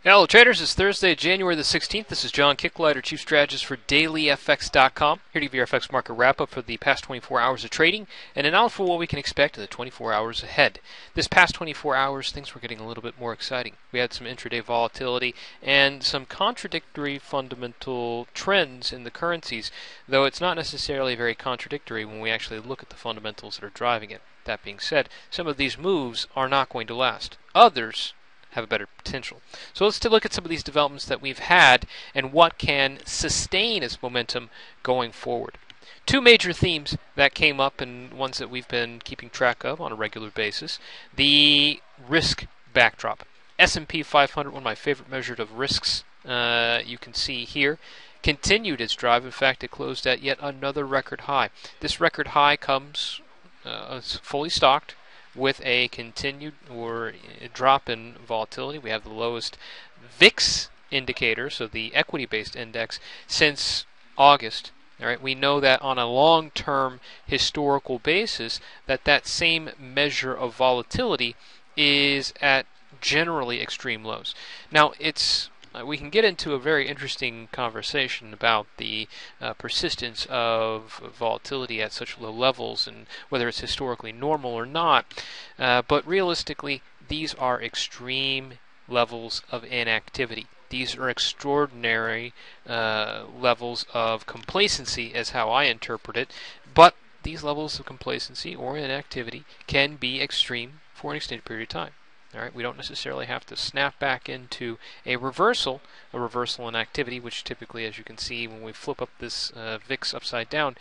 Hello traders, it's Thursday, January the 16th. This is John Kicklighter, Chief Strategist for DailyFX.com. Here to give you your FX market wrap-up for the past 24 hours of trading and an outlook for what we can expect in the 24 hours ahead. This past 24 hours, things were getting a little bit more exciting. We had some intraday volatility and some contradictory fundamental trends in the currencies, though it's not necessarily very contradictory when we actually look at the fundamentals that are driving it. That being said, some of these moves are not going to last. Others have a better potential. So let's take a look at some of these developments that we've had and what can sustain its momentum going forward. Two major themes that came up and ones that we've been keeping track of on a regular basis. The risk backdrop. S&P 500, one of my favorite measures of risks, you can see here, continued its drive. In fact, it closed at yet another record high. This record high comes fully stocked with a continued or a drop in volatility. We have the lowest VIX indicator, so the equity-based index, since August. All right, we know that on a long-term historical basis that same measure of volatility is at generally extreme lows. Now, we can get into a very interesting conversation about the persistence of volatility at such low levels and whether it's historically normal or not. But realistically, these are extreme levels of inactivity. These are extraordinary levels of complacency, is how I interpret it. But these levels of complacency or inactivity can be extreme for an extended period of time. All right, we don't necessarily have to snap back into a reversal in activity, which typically, as you can see, when we flip up this VIX upside down,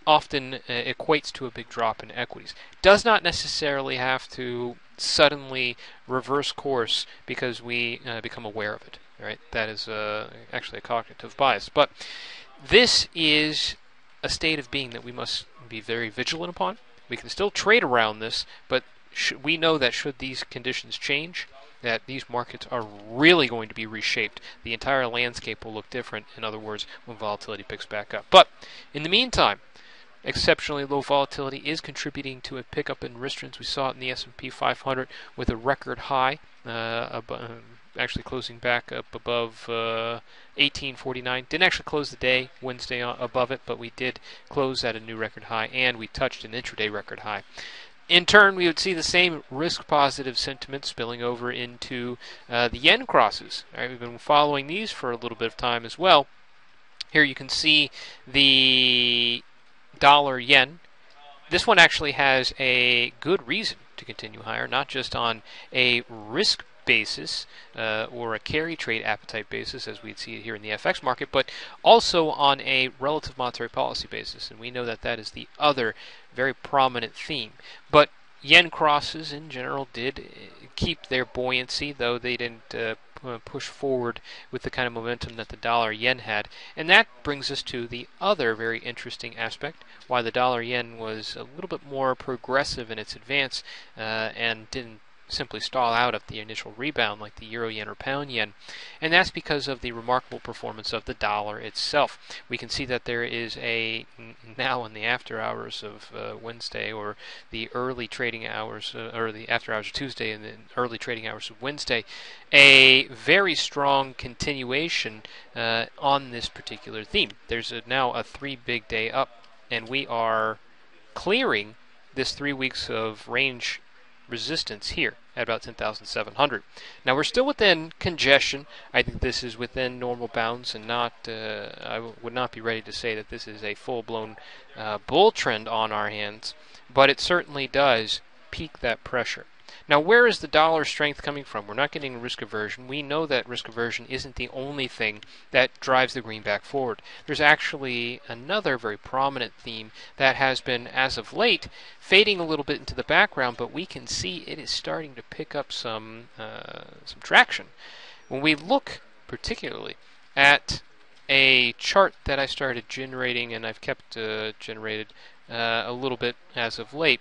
often equates to a big drop in equities. Does not necessarily have to suddenly reverse course because we become aware of it. All right, that is actually a cognitive bias. But this is a state of being that we must be very vigilant upon. We can still trade around this, but we know that should these conditions change, that these markets are really going to be reshaped. The entire landscape will look different, in other words, when volatility picks back up. But in the meantime, exceptionally low volatility is contributing to a pickup in risk trends. We saw it in the S&P 500 with a record high, actually closing back up above 1849. Didn't actually close the day Wednesday above it, but we did close at a new record high, and we touched an intraday record high. In turn, we would see the same risk-positive sentiment spilling over into the yen crosses. All right, we've been following these for a little bit of time as well. Here you can see the dollar-yen. This one actually has a good reason to continue higher, not just on a risk basis or a carry trade appetite basis, as we'd see it here in the FX market, but also on a relative monetary policy basis. And we know that that is the other very prominent theme. But yen crosses in general did keep their buoyancy, though they didn't push forward with the kind of momentum that the dollar-yen had. And that brings us to the other very interesting aspect, why the dollar-yen was a little bit more progressive in its advance and didn't simply stall out at the initial rebound like the euro-yen or pound-yen. And that's because of the remarkable performance of the dollar itself. We can see that there is now in the after hours of Wednesday, or the early trading hours, or the after hours of Tuesday and the early trading hours of Wednesday, a very strong continuation on this particular theme. There's now a 3 big day up, and we are clearing this 3 weeks of range resistance here at about 10,700. Now we're still within congestion. I think this is within normal bounds, and not I would not be ready to say that this is a full-blown bull trend on our hands, but it certainly does peak that pressure. Now, where is the dollar strength coming from? We're not getting risk aversion. We know that risk aversion isn't the only thing that drives the greenback forward. There's actually another very prominent theme that has been, as of late, fading a little bit into the background, but we can see it is starting to pick up some traction. When we look particularly at a chart that I started generating, and I've kept generated a little bit as of late,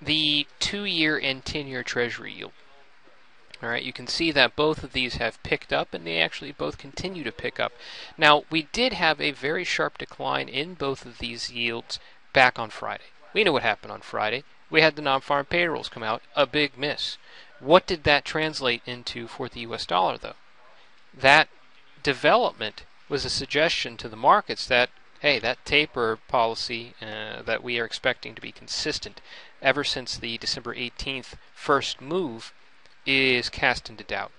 the 2-year and 10-year Treasury yield. All right, you can see that both of these have picked up, and they actually both continue to pick up. Now, we did have a very sharp decline in both of these yields back on Friday. We know what happened on Friday. We had the non-farm payrolls come out, a big miss. What did that translate into for the U.S. dollar, though? that development was a suggestion to the markets that, hey, that taper policy that we are expecting to be consistent ever since the December 18th first move is cast into doubt.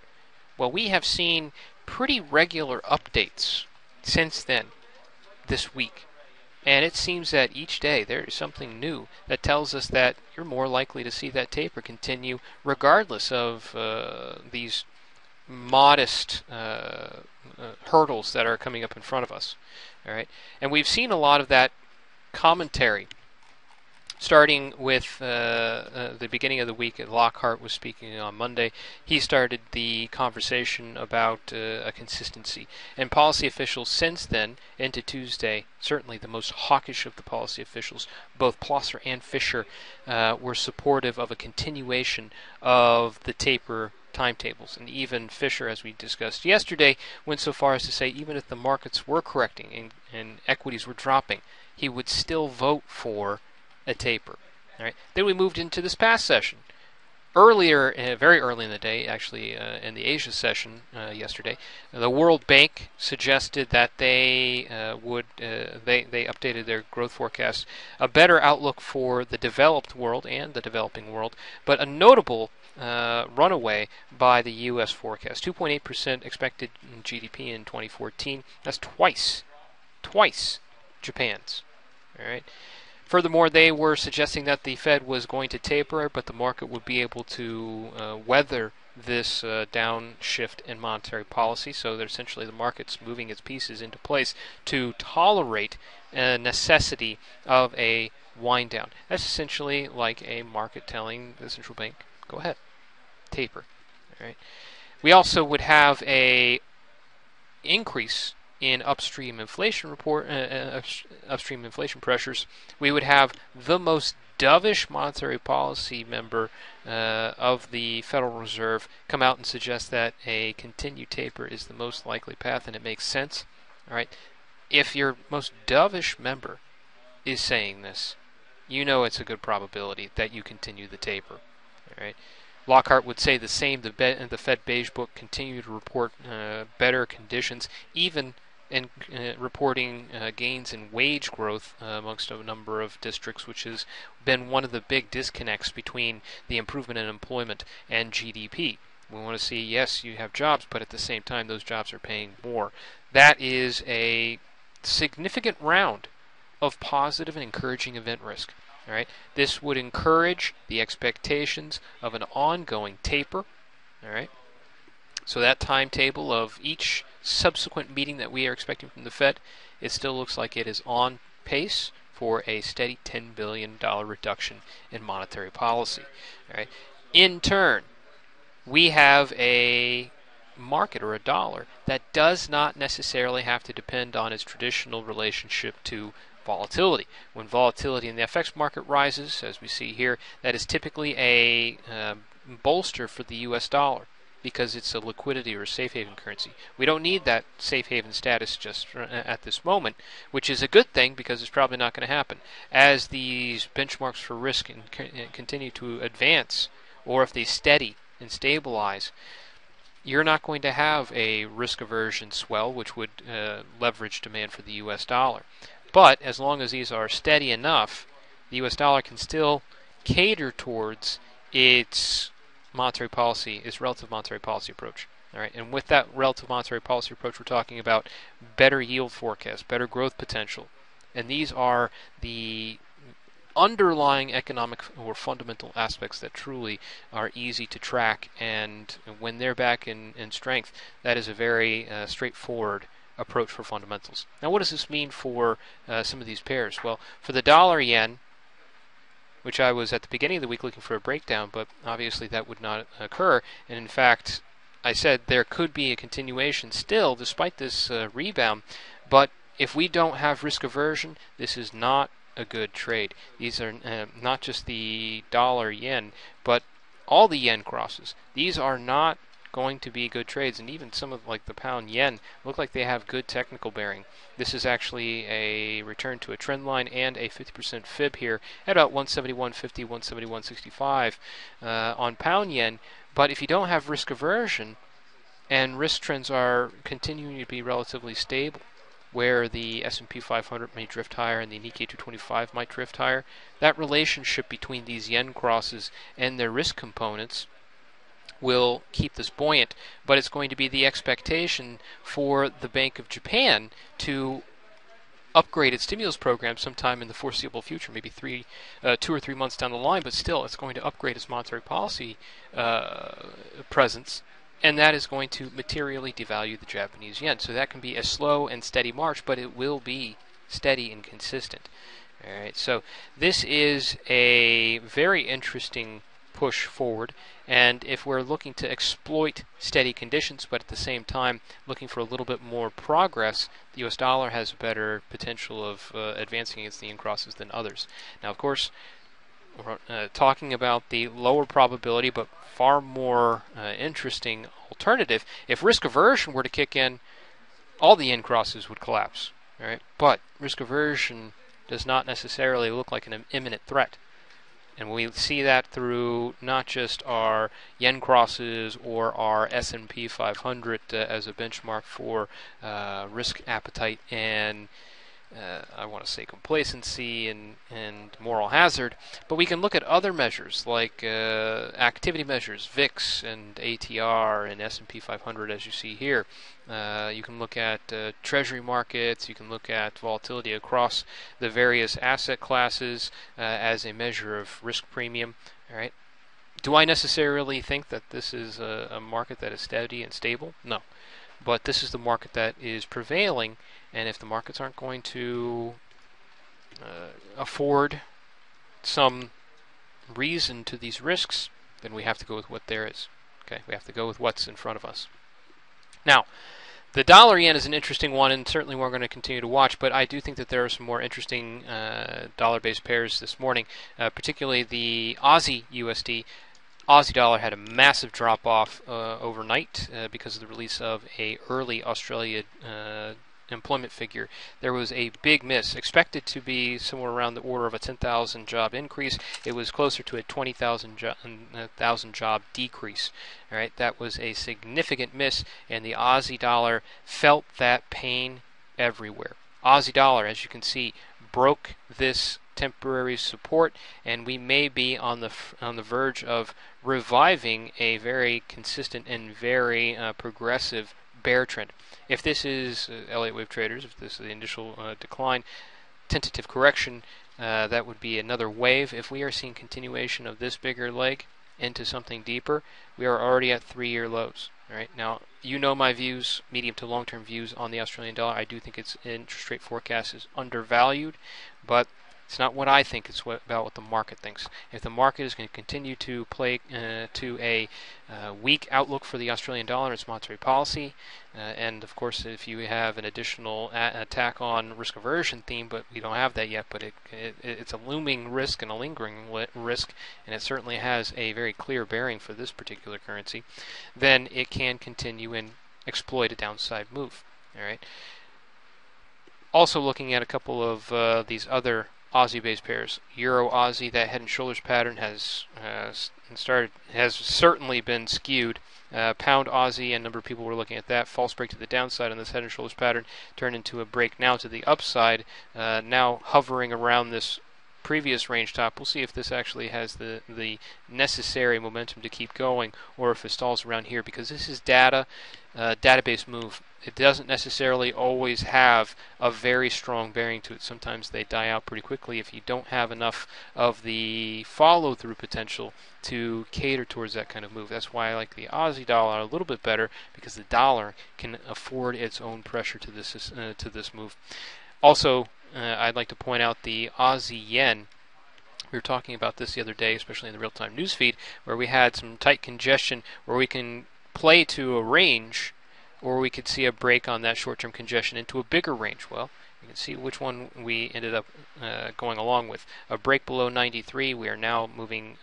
Well, we have seen pretty regular updates since then this week. And it seems that each day there is something new that tells us that you're more likely to see that taper continue regardless of these modest hurdles that are coming up in front of us. All right, and we've seen a lot of that commentary starting with the beginning of the week. Lockhart was speaking on Monday. He started the conversation about a consistency. And policy officials since then, into Tuesday, certainly the most hawkish of the policy officials, both Plosser and Fisher, were supportive of a continuation of the taper timetables. And even Fisher, as we discussed yesterday, went so far as to say even if the markets were correcting and equities were dropping, he would still vote for a taper. All right. Then we moved into this past session. Earlier, very early in the day, actually in the Asia session yesterday, the World Bank suggested that they they updated their growth forecast, a better outlook for the developed world and the developing world, but a notable runaway by the U.S. forecast. 2.8% expected in GDP in 2014. That's twice Japan's. All right. Furthermore, they were suggesting that the Fed was going to taper, but the market would be able to weather this downshift in monetary policy. So that essentially the market's moving its pieces into place to tolerate a necessity of a wind down. That's essentially like a market telling the central bank, go ahead, taper. All right. We also would have a increase in upstream inflation upstream inflation pressures. We would have the most dovish monetary policy member of the Federal Reserve come out and suggest that a continued taper is the most likely path, and it makes sense. All right, if your most dovish member is saying this, you know it's a good probability that you continue the taper. All right. Lockhart would say the same. The Fed Beige Book continue to report better conditions, even in reporting gains in wage growth amongst a number of districts, which has been one of the big disconnects between the improvement in employment and GDP. We want to see, yes, you have jobs, but at the same time, those jobs are paying more. That is a significant round of positive and encouraging event risk. All right, this would encourage the expectations of an ongoing taper. All right, so that timetable of each subsequent meeting that we are expecting from the Fed, it still looks like it is on pace for a steady $10 billion reduction in monetary policy. All right, in turn, we have a market or a dollar that does not necessarily have to depend on its traditional relationship to volatility. When volatility in the FX market rises, as we see here, that is typically a bolster for the US dollar because it's a liquidity or a safe haven currency. We don't need that safe haven status just at this moment, which is a good thing because it's probably not going to happen. As these benchmarks for risk continue to advance, or if they steady and stabilize, you're not going to have a risk aversion swell, which would leverage demand for the US dollar. But as long as these are steady enough, the U.S. dollar can still cater towards its monetary policy, its relative monetary policy approach. All right, and with that relative monetary policy approach, we're talking about better yield forecast, better growth potential, and these are the underlying economic or fundamental aspects that truly are easy to track. And when they're back in strength, that is a very straightforward approach for fundamentals. Now, what does this mean for some of these pairs? Well, for the dollar yen, which I was at the beginning of the week looking for a breakdown, but obviously that would not occur. And in fact, I said there could be a continuation still despite this rebound. But if we don't have risk aversion, this is not a good trade. These are not just the dollar yen, but all the yen crosses. These are not going to be good trades, and even some of like the pound yen look like they have good technical bearing. This is actually a return to a trend line and a 50% fib here at about 171.50, 171.65 on pound yen. But if you don't have risk aversion, and risk trends are continuing to be relatively stable, where the S&P 500 may drift higher and the Nikkei 225 might drift higher. That relationship between these yen crosses and their risk components will keep this buoyant, but it's going to be the expectation for the Bank of Japan to upgrade its stimulus program sometime in the foreseeable future, maybe 2 or 3 months down the line, but still it's going to upgrade its monetary policy presence, and that is going to materially devalue the Japanese yen. So that can be a slow and steady march, but it will be steady and consistent. All right, so this is a very interesting push forward, and if we're looking to exploit steady conditions but at the same time looking for a little bit more progress, the US dollar has a better potential of advancing against the yen crosses than others. Now, of course, we're talking about the lower probability but far more interesting alternative. If risk aversion were to kick in, all the yen crosses would collapse. All right? But risk aversion does not necessarily look like an imminent threat. And we see that through not just our yen crosses or our S&P 500 as a benchmark for risk appetite and I want to say complacency and moral hazard, but we can look at other measures like activity measures, VIX and ATR and S&P 500 as you see here. You can look at treasury markets, you can look at volatility across the various asset classes as a measure of risk premium. All right. Do I necessarily think that this is a market that is steady and stable? No. But this is the market that is prevailing, and if the markets aren't going to afford some reason to these risks, then we have to go with what there is. Okay, we have to go with what's in front of us. Now, the dollar yen is an interesting one, and certainly we're going to continue to watch, but I do think that there are some more interesting dollar-based pairs this morning, particularly the Aussie USD. Aussie dollar had a massive drop-off overnight because of the release of a early Australia employment figure. There was a big miss, expected to be somewhere around the order of a 10,000 job increase. It was closer to a 20,000 job decrease. All right, that was a significant miss, and the Aussie dollar felt that pain everywhere. Aussie dollar, as you can see, broke this temporary support, and we may be on the verge of reviving a very consistent and very progressive bear trend. If this is Elliott wave traders, if this is the initial decline, tentative correction, that would be another wave. If we are seeing continuation of this bigger leg into something deeper, we are already at 3-year lows. All right, now you know my views, medium to long-term views on the Australian dollar. I do think its interest rate forecast is undervalued, but it's not what I think, it's about what the market thinks. If the market is going to continue to play to a weak outlook for the Australian dollar and its monetary policy, and of course if you have an additional attack on risk aversion theme, but we don't have that yet, but it's a looming risk and a lingering risk, and it certainly has a very clear bearing for this particular currency, then it can continue and exploit a downside move. All right. Also looking at a couple of these other Aussie-based pairs. Euro Aussie, that head and shoulders pattern has certainly been skewed. Pound Aussie, a number of people were looking at that. False break to the downside on this head and shoulders pattern turned into a break now to the upside. Now hovering around this previous range top. We'll see if this actually has the necessary momentum to keep going, or if it stalls around here, because this is database move. It doesn't necessarily always have a very strong bearing to it. Sometimes they die out pretty quickly if you don't have enough of the follow-through potential to cater towards that kind of move. That's why I like the Aussie dollar a little bit better, because the dollar can afford its own pressure to this move. Also, I'd like to point out the Aussie yen. We were talking about this the other day, especially in the real-time news feed, where we had some tight congestion where we can play to a range, or we could see a break on that short-term congestion into a bigger range. Well, you can see which one we ended up going along with. A break below 93, we are now moving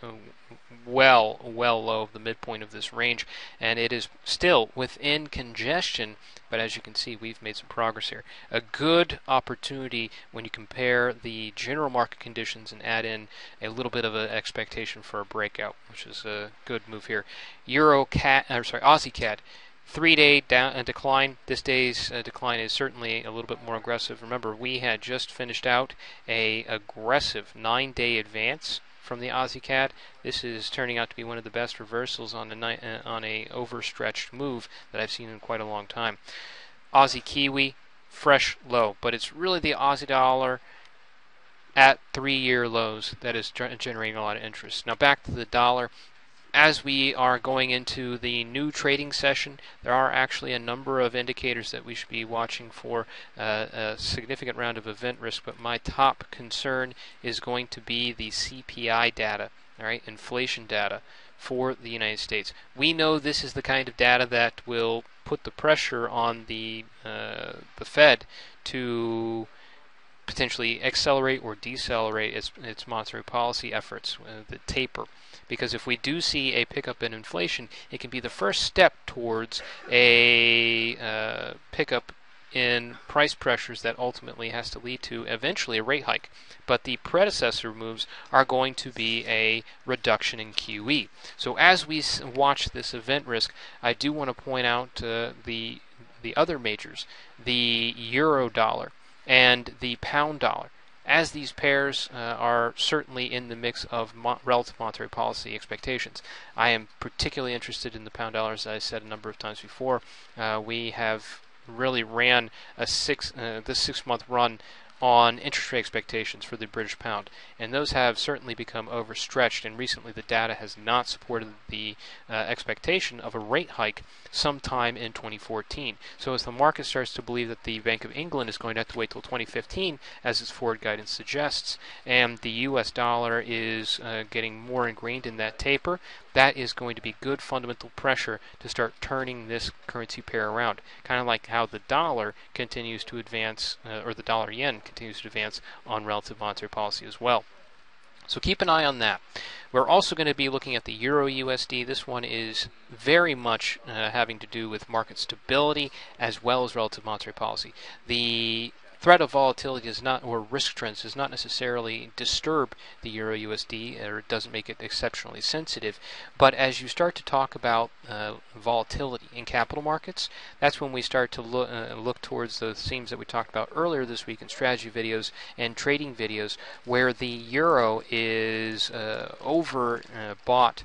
well low of the midpoint of this range, and it is still within congestion, but as you can see, we've made some progress here. A good opportunity when you compare the general market conditions and add in a little bit of an expectation for a breakout, which is a good move here. Aussie CAD. 3-day decline. This day's decline is certainly a little bit more aggressive. Remember, we had just finished out a aggressive 9-day advance from the Aussie CAD. This is turning out to be one of the best reversals on a overstretched move that I've seen in quite a long time. Aussie Kiwi, fresh low, but it's really the Aussie dollar at 3-year lows that is generating a lot of interest. Now back to the dollar. As we are going into the new trading session, there are actually a number of indicators that we should be watching for a significant round of event risk, but my top concern is going to be the CPI data, all right, inflation data for the United States. We know this is the kind of data that will put the pressure on the Fed to potentially accelerate or decelerate its monetary policy efforts, the taper. Because if we do see a pickup in inflation, it can be the first step towards a pickup in price pressures that ultimately has to lead to eventually a rate hike. But the predecessor moves are going to be a reduction in QE. So as we watch this event risk, I do want to point out the other majors, the euro dollar and the pound dollar, as these pairs are certainly in the mix of relative monetary policy expectations. I am particularly interested in the pound dollar, as I said a number of times before. We have really ran this 6-month run on interest rate expectations for the British pound, and those have certainly become overstretched, and recently the data has not supported the expectation of a rate hike sometime in 2014. So as the market starts to believe that the Bank of England is going to have to wait till 2015, as its forward guidance suggests, and the US dollar is getting more ingrained in that taper, that is going to be good fundamental pressure to start turning this currency pair around. Kind of like how the dollar continues to advance, or the dollar yen continues to advance on relative monetary policy as well. So keep an eye on that. We're also going to be looking at the Euro USD. This one is very much having to do with market stability as well as relative monetary policy. The threat of volatility does not, or risk trends, does not necessarily disturb the Euro USD, or it doesn't make it exceptionally sensitive. But as you start to talk about volatility in capital markets, that's when we start to look towards those themes that we talked about earlier this week in strategy videos and trading videos, where the euro is overbought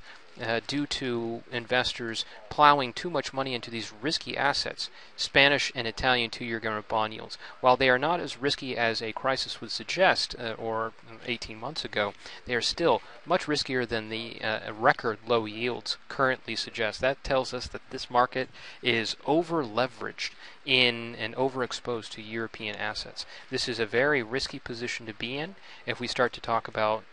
due to investors plowing too much money into these risky assets, Spanish and Italian 2-year government bond yields. While they are not as risky as a crisis would suggest, or 18 months ago, they are still much riskier than the record low yields currently suggest. That tells us that this market is over-leveraged in and overexposed to European assets. This is a very risky position to be in. If we start to talk about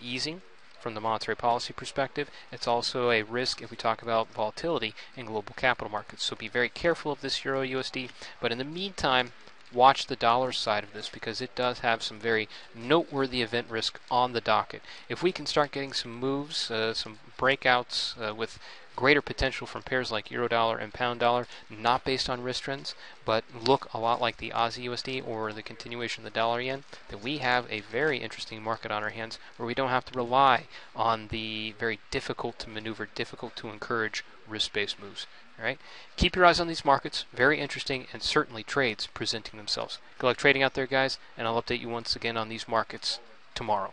easing from the monetary policy perspective, it's also a risk if we talk about volatility in global capital markets. So be very careful of this Euro USD, but in the meantime, watch the dollar side of this, because it does have some very noteworthy event risk on the docket. If we can start getting some moves, some breakouts with greater potential from pairs like euro dollar and pound dollar, not based on risk trends, but look a lot like the Aussie USD or the continuation of the dollar yen, then we have a very interesting market on our hands where we don't have to rely on the very difficult to maneuver, difficult to encourage risk-based moves. All right? Keep your eyes on these markets. Very interesting, and certainly trades presenting themselves. Good luck trading out there, guys, and I'll update you once again on these markets tomorrow.